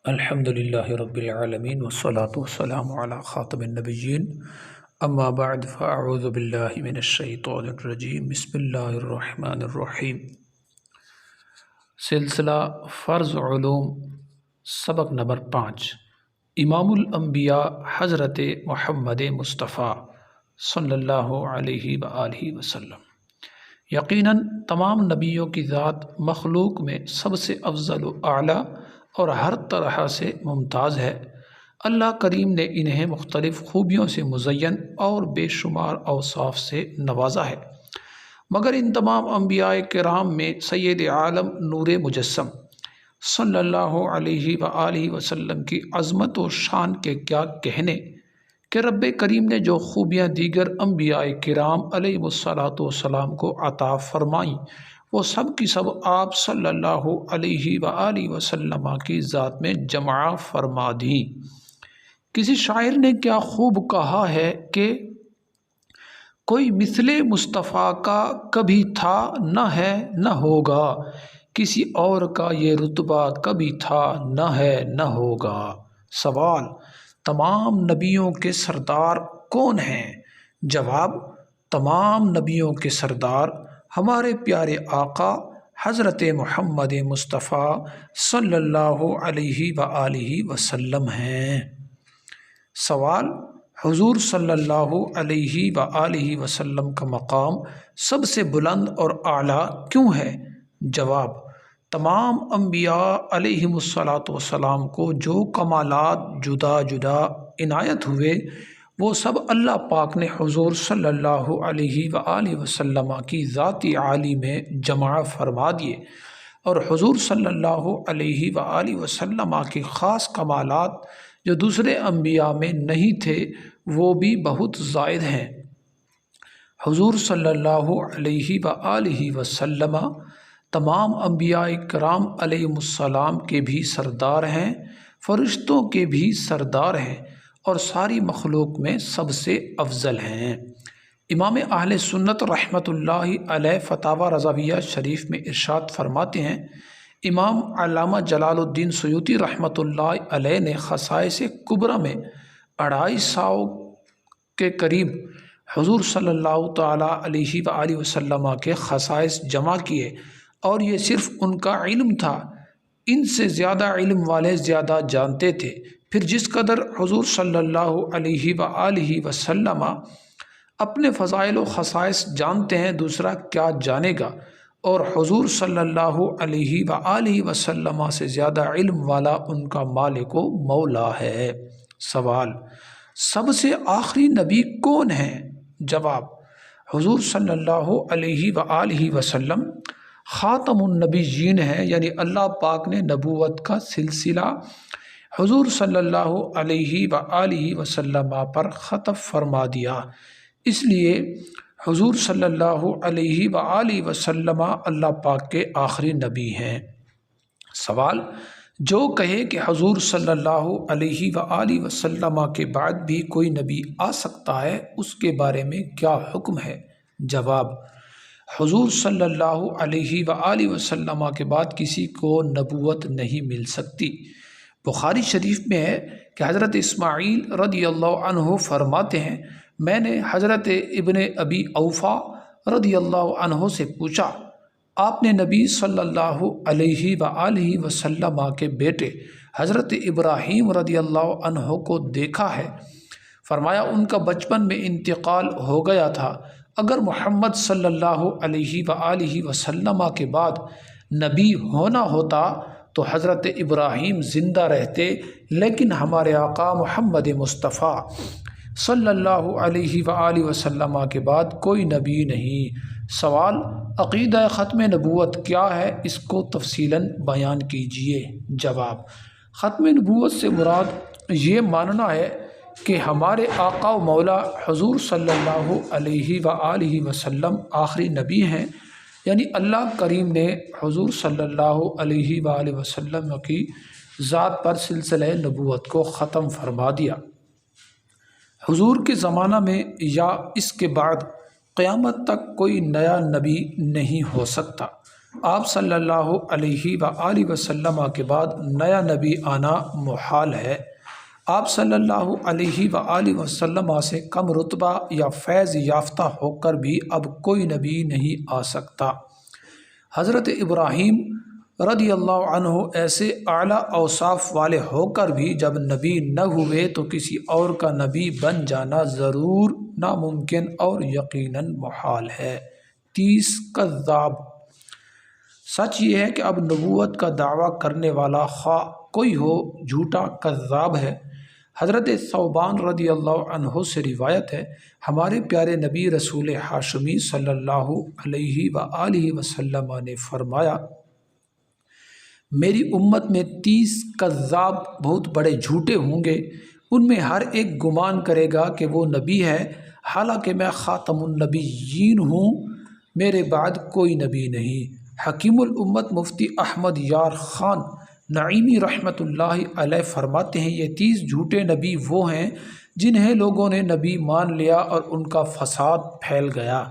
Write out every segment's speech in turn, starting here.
الحمد للہ رب العالمین والصلاة والسلام علی خاتم النبیین اما بعد فاعوذ باللہ من الشیطان الرجیم بسم اللہ الرحمن الرحیم۔ سلسلہ فرض علوم سبق نمبر 5، امام الانبیاء حضرت محمد مصطفیٰ صلی اللہ علیہ وآلہ وسلم۔ یقیناً تمام نبیوں کی ذات مخلوق میں سب سے افضل و اعلیٰ اور ہر طرح سے ممتاز ہے۔ اللہ کریم نے انہیں مختلف خوبیوں سے مزین اور بے شمار اوصاف سے نوازا ہے، مگر ان تمام انبیاء کرام میں سید عالم نور مجسم صلی اللہ علیہ وآلہ وسلم کی عظمت و شان کے کیا کہنے کہ رب کریم نے جو خوبیاں دیگر انبیاء کرام علیہ الصلاۃ والسلام کو عطا فرمائیں وہ سب کی سب آپ صلی اللہ علیہ وآلہ وسلم کی ذات میں جمع فرما دیں۔ کسی شاعر نے کیا خوب کہا ہے کہ کوئی مثل مصطفیٰ کا کبھی تھا نہ ہے نہ ہوگا، کسی اور کا یہ رتبہ کبھی تھا نہ ہے نہ ہوگا۔ سوال: تمام نبیوں کے سردار کون ہیں؟ جواب: تمام نبیوں کے سردار ہمارے پیارے آقا حضرت محمد مصطفیٰ صلی اللہ علیہ وآلہ وسلم ہیں۔ سوال: حضور صلی اللہ علیہ وآلہ وسلم کا مقام سب سے بلند اور اعلیٰ کیوں ہے؟ جواب: تمام انبیاء علیہم الصلاۃ والسلام کو جو کمالات جدا جدا عنایت ہوئے وہ سب اللہ پاک نے حضور صلی اللہ علیہ وآلہ وسلم کی ذاتی عالی میں جمع فرما دیے، اور حضور صلی اللہ علیہ وآلہ وسلم کی خاص کمالات جو دوسرے انبیاء میں نہیں تھے وہ بھی بہت زائد ہیں۔ حضور صلی اللہ علیہ وآلہ وسلم تمام انبیاء کرام علیہ السلام کے بھی سردار ہیں، فرشتوں کے بھی سردار ہیں اور ساری مخلوق میں سب سے افضل ہیں۔ امام اہل سنت رحمۃ اللہ علیہ فتاوی رضویہ شریف میں ارشاد فرماتے ہیں، امام علامہ جلال الدین سیوطی رحمۃ اللہ علیہ نے خصائص کبریٰ میں 250 کے قریب حضور صلی اللہ تعالیٰ علیہ وآلہ وسلم کے خصائص جمع کیے، اور یہ صرف ان کا علم تھا، ان سے زیادہ علم والے زیادہ جانتے تھے۔ پھر جس قدر حضور صلی اللہ علیہ وآلہ وسلم اپنے فضائل و خصائص جانتے ہیں دوسرا کیا جانے گا، اور حضور صلی اللہ علیہ وآلہ وسلم سے زیادہ علم والا ان کا مالک و مولا ہے۔ سوال: سب سے آخری نبی کون ہیں؟ جواب: حضور صلی اللہ علیہ وآلہ وسلم خاتم النبیین ہیں، یعنی اللہ پاک نے نبوت کا سلسلہ حضور صلی اللہ علیہ وآلہ وسلم پر ختم فرما دیا، اس لیے حضور صلی اللہ علیہ وآلہ وسلم اللہ پاک کے آخری نبی ہیں۔ سوال: جو کہے کہ حضور صلی اللہ علیہ وآلہ وسلم کے بعد بھی کوئی نبی آ سکتا ہے اس کے بارے میں کیا حکم ہے؟ جواب: حضور صلی اللہ علیہ وآلہ وسلم کے بعد کسی کو نبوت نہیں مل سکتی۔ بخاری شریف میں ہے کہ حضرت اسماعیل رضی اللہ عنہ فرماتے ہیں، میں نے حضرت ابن ابی اوفا رضی اللہ عنہ سے پوچھا، آپ نے نبی صلی اللہ علیہ وآلہ وسلم کے بیٹے حضرت ابراہیم رضی اللہ عنہ کو دیکھا ہے؟ فرمایا، ان کا بچپن میں انتقال ہو گیا تھا۔ اگر محمد صلی اللہ علیہ وآلہ وسلم کے بعد نبی ہونا ہوتا تو حضرت ابراہیم زندہ رہتے، لیکن ہمارے آقا محمد مصطفیٰ صلی اللہ علیہ وآلہ وسلم کے بعد کوئی نبی نہیں۔ سوال: عقیدہ ختم نبوت کیا ہے؟ اس کو تفصیلاً بیان کیجیے۔ جواب: ختم نبوت سے مراد یہ ماننا ہے کہ ہمارے آقا و مولا حضور صلی اللہ علیہ وآلہ وسلم آخری نبی ہیں، یعنی اللہ کریم نے حضور صلی اللہ علیہ وآلہ وسلم کی ذات پر سلسلہ نبوت کو ختم فرما دیا۔ حضور کے زمانہ میں یا اس کے بعد قیامت تک کوئی نیا نبی نہیں ہو سکتا۔ آپ صلی اللہ علیہ وآلہ وسلم کے بعد نیا نبی آنا محال ہے۔ آپ صلی اللہ علیہ وآلہ وسلم سے کم رتبہ یا فیض یافتہ ہو کر بھی اب کوئی نبی نہیں آ سکتا۔ حضرت ابراہیم رضی اللہ عنہ ایسے اعلیٰ اوصاف والے ہو کر بھی جب نبی نہ ہوئے تو کسی اور کا نبی بن جانا ضرور ناممکن اور یقیناً محال ہے۔ 30 کذاب۔ سچ یہ ہے کہ اب نبوت کا دعویٰ کرنے والا خواہ کوئی ہو جھوٹا کذاب ہے۔ حضرت ثوبان رضی اللہ عنہ سے روایت ہے، ہمارے پیارے نبی رسول ہاشمی صلی اللہ علیہ وآلہ وسلم نے فرمایا، میری امت میں 30 کذاب بہت بڑے جھوٹے ہوں گے، ان میں ہر ایک گمان کرے گا کہ وہ نبی ہے، حالانکہ میں خاتم النبیین ہوں، میرے بعد کوئی نبی نہیں۔ حکیم الامت مفتی احمد یار خان نعیمی رحمۃ اللہ علیہ فرماتے ہیں، یہ 30 جھوٹے نبی وہ ہیں جنہیں لوگوں نے نبی مان لیا اور ان کا فساد پھیل گیا۔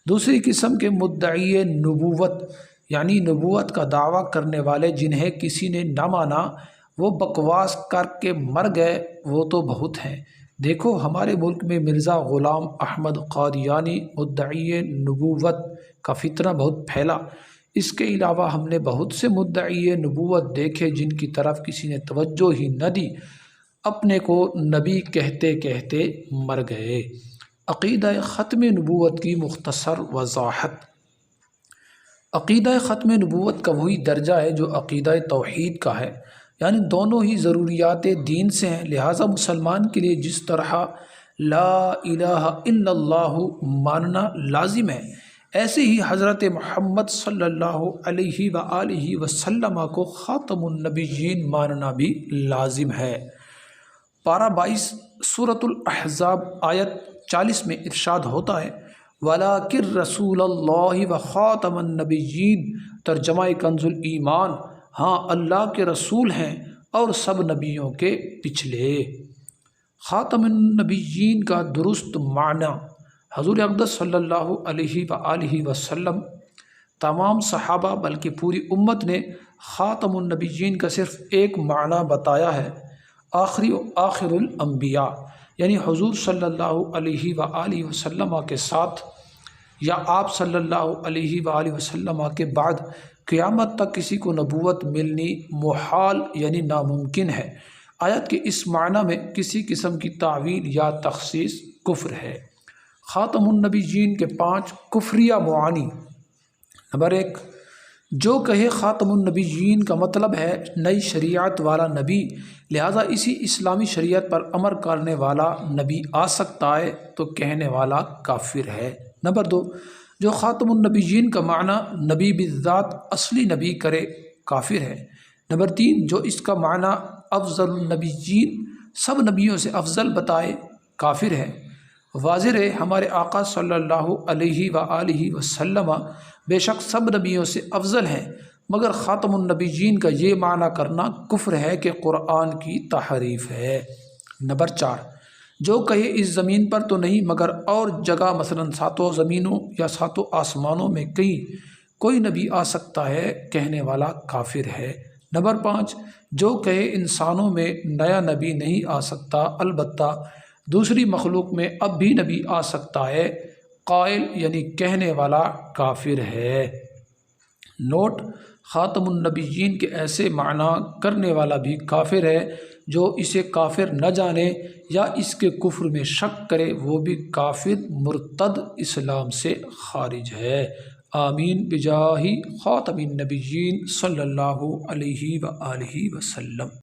دوسری قسم کے مدعی نبوت یعنی نبوت کا دعویٰ کرنے والے جنہیں کسی نے نہ مانا، وہ بکواس کر کے مر گئے، وہ تو بہت ہیں۔ دیکھو ہمارے ملک میں مرزا غلام احمد قادیانی مدعی نبوت کا فتنہ بہت پھیلا۔ اس کے علاوہ ہم نے بہت سے مدعی نبوت دیکھے جن کی طرف کسی نے توجہ ہی نہ دی، اپنے کو نبی کہتے کہتے مر گئے۔ عقیدہ ختم نبوت کی مختصر وضاحت۔ عقیدہ ختم نبوت کا وہی درجہ ہے جو عقیدہ توحید کا ہے، یعنی دونوں ہی ضروریات دین سے ہیں، لہٰذا مسلمان کے لیے جس طرح لا الہ الا اللہ ماننا لازم ہے، ایسے ہی حضرت محمد صلی اللہ علیہ وآلہ وسلم کو خاتم النبیین ماننا بھی لازم ہے۔ پارہ 22 سورۃ الاحزاب آیت 40 میں ارشاد ہوتا ہے، وَلَٰكِن رَسُولَ اللَّهِ وَخَاتَمَ النَّبِيِّينَ، ترجمہ کنز الایمان، ہاں اللہ کے رسول ہیں اور سب نبیوں کے پچھلے۔ خاتم النبیین کا درست معنی، حضور اقدس صلی اللہ علیہ وآلہ وسلم، تمام صحابہ بلکہ پوری امت نے خاتم النبیین کا صرف ایک معنی بتایا ہے، آخری و آخر الانبیاء، یعنی حضور صلی اللہ علیہ وآلہ وسلم کے ساتھ یا آپ صلی اللہ علیہ وآلہ وسلم کے بعد قیامت تک کسی کو نبوت ملنی محال یعنی ناممکن ہے۔ آیت کے اس معنی میں کسی قسم کی تعویل یا تخصیص کفر ہے۔ خاتم النبیین کے 5 کفریہ معانی۔ نمبر 1، جو کہے خاتم النبیین کا مطلب ہے نئی شریعت والا نبی، لہٰذا اسی اسلامی شریعت پر عمل کرنے والا نبی آ سکتا ہے، تو کہنے والا کافر ہے۔ نمبر 2، جو خاتم النبیین کا معنی نبی بالذات اصلی نبی کرے، کافر ہے۔ نمبر 3، جو اس کا معنی افضل النبیین سب نبیوں سے افضل بتائے، کافر ہے۔ واضح ہے ہمارے آقا صلی اللہ علیہ وآلہ وسلم بے شک سب نبیوں سے افضل ہیں، مگر خاتم النبیین کا یہ معنی کرنا کفر ہے کہ قرآن کی تحریف ہے۔ نمبر 4، جو کہے اس زمین پر تو نہیں مگر اور جگہ مثلا 7 زمینوں یا 7 آسمانوں میں کہیں کوئی نبی آ سکتا ہے، کہنے والا کافر ہے۔ نمبر 5، جو کہے انسانوں میں نیا نبی نہیں آ سکتا، البتہ دوسری مخلوق میں اب بھی نبی آ سکتا ہے، قائل یعنی کہنے والا کافر ہے۔ نوٹ: خاتم النبیین کے ایسے معنی کرنے والا بھی کافر ہے، جو اسے کافر نہ جانے یا اس کے کفر میں شک کرے وہ بھی کافر مرتد اسلام سے خارج ہے۔ آمین بجاہ خاتم النبیین صلی اللہ علیہ وآلہ وسلم۔